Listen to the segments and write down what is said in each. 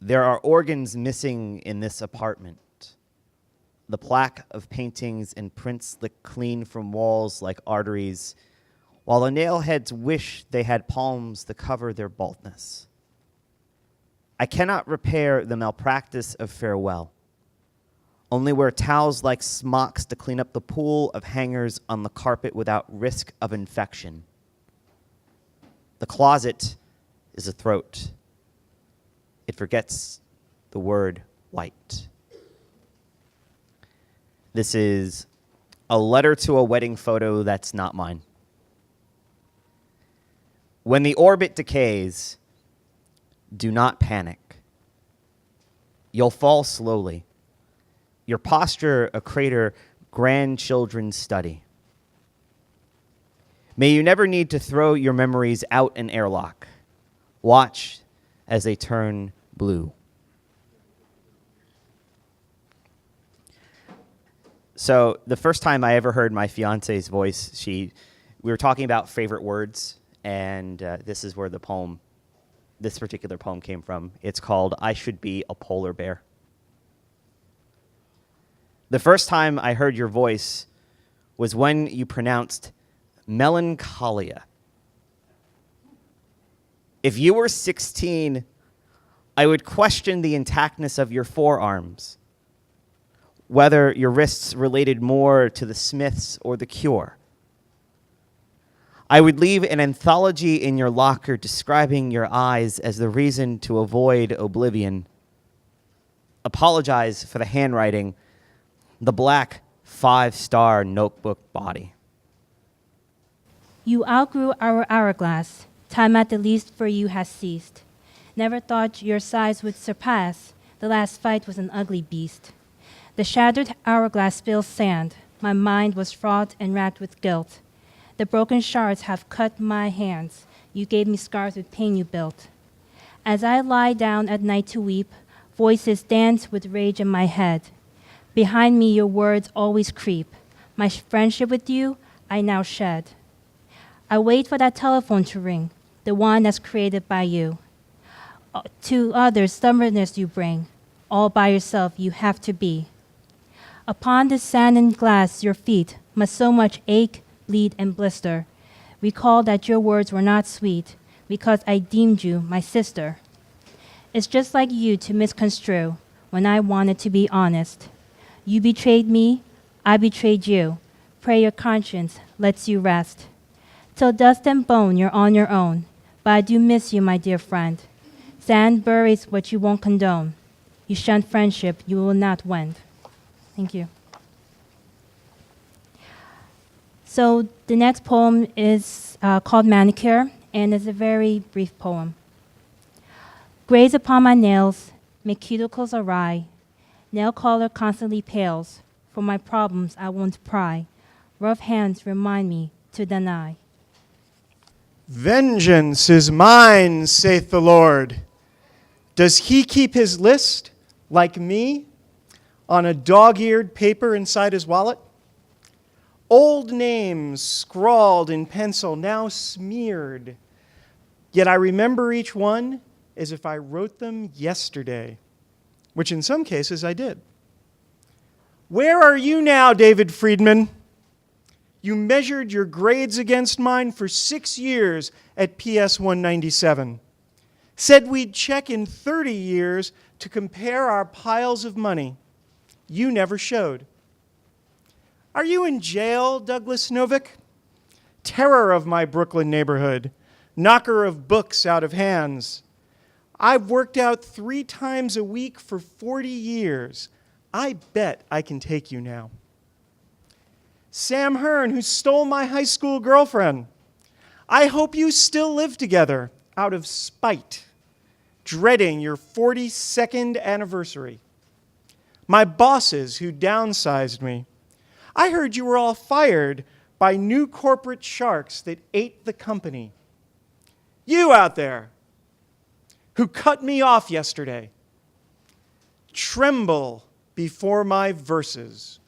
There are organs missing in this apartment. The plaque of paintings and prints lick clean from walls like arteries, while the nailheads wish they had palms to cover their baldness. I cannot repair the malpractice of farewell, only wear towels like smocks to clean up the pool of hangers on the carpet without risk of infection. The closet is a throat. It forgets the word white. This is a letter to a wedding photo that's not mine. When the orbit decays, do not panic. You'll fall slowly. Your posture a crater grandchildren study. May you never need to throw your memories out an airlock. Watch as they turn blue. So the first time I ever heard my fiance's voice, we were talking about favorite words, and this is where this particular poem came from. It's called I Should Be a Polar Bear. The first time I heard your voice was when you pronounced melancholia. If you were 16, I would question the intactness of your forearms, whether your wrists related more to the Smiths or the Cure. I would leave an anthology in your locker describing your eyes as the reason to avoid oblivion. Apologize for the handwriting, the black 5-star notebook body. You outgrew our hourglass. Time at the least for you has ceased. Never thought your size would surpass. The last fight was an ugly beast. The shattered hourglass spills sand. My mind was fraught and racked with guilt. The broken shards have cut my hands. You gave me scars with pain you built. As I lie down at night to weep, voices dance with rage in my head. Behind me your words always creep. My friendship with you I now shed. I wait for that telephone to ring, the one that's created by you. To others, stubbornness you bring. All by yourself you have to be. Upon this sand and glass, your feet must so much ache, bleed, and blister. Recall that your words were not sweet, because I deemed you my sister. It's just like you to misconstrue when I wanted to be honest. You betrayed me, I betrayed you. Pray your conscience lets you rest. Till dust and bone, you're on your own. But I do miss you, my dear friend. Sand buries what you won't condone. You shun friendship you will not wend. Thank you. So the next poem is called Manicure, and is a very brief poem. Graze upon my nails, make cuticles awry. Nail color constantly pales. For my problems I won't pry. Rough hands remind me to deny. Vengeance is mine, saith the Lord. Does he keep his list, like me, on a dog-eared paper inside his wallet? Old names scrawled in pencil, now smeared. Yet I remember each one as if I wrote them yesterday, which in some cases I did. Where are you now, David Friedman? You measured your grades against mine for 6 years at PS 197. Said we'd check in 30 years to compare our piles of money. You never showed. Are you in jail, Douglas Novick? Terror of my Brooklyn neighborhood, knocker of books out of hands. I've worked out 3 times a week for 40 years. I bet I can take you now. Sam Hearn, who stole my high school girlfriend. I hope you still live together out of spite, dreading your 42nd anniversary. My bosses who downsized me. I heard you were all fired by new corporate sharks that ate the company. You out there who cut me off yesterday, tremble before my verses.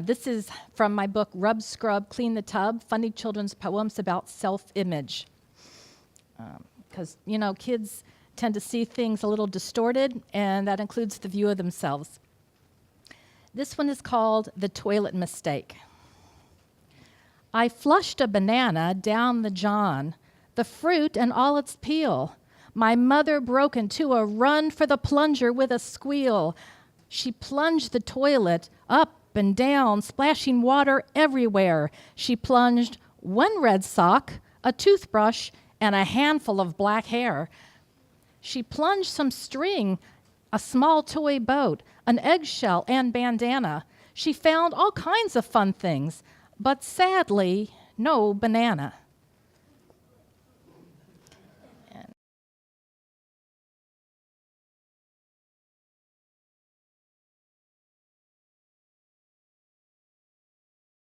This is from my book, Rub, Scrub, Clean the Tub, Funny Children's Poems About Self-Image. because, kids tend to see things a little distorted, and that includes the view of themselves. This one is called The Toilet Mistake. I flushed a banana down the john, the fruit and all its peel. My mother broke into a run for the plunger with a squeal. She plunged the toilet up and down, splashing water everywhere. She plunged one red sock, a toothbrush, and a handful of black hair. She plunged some string, a small toy boat, an eggshell, and bandana. She found all kinds of fun things, but sadly, no banana.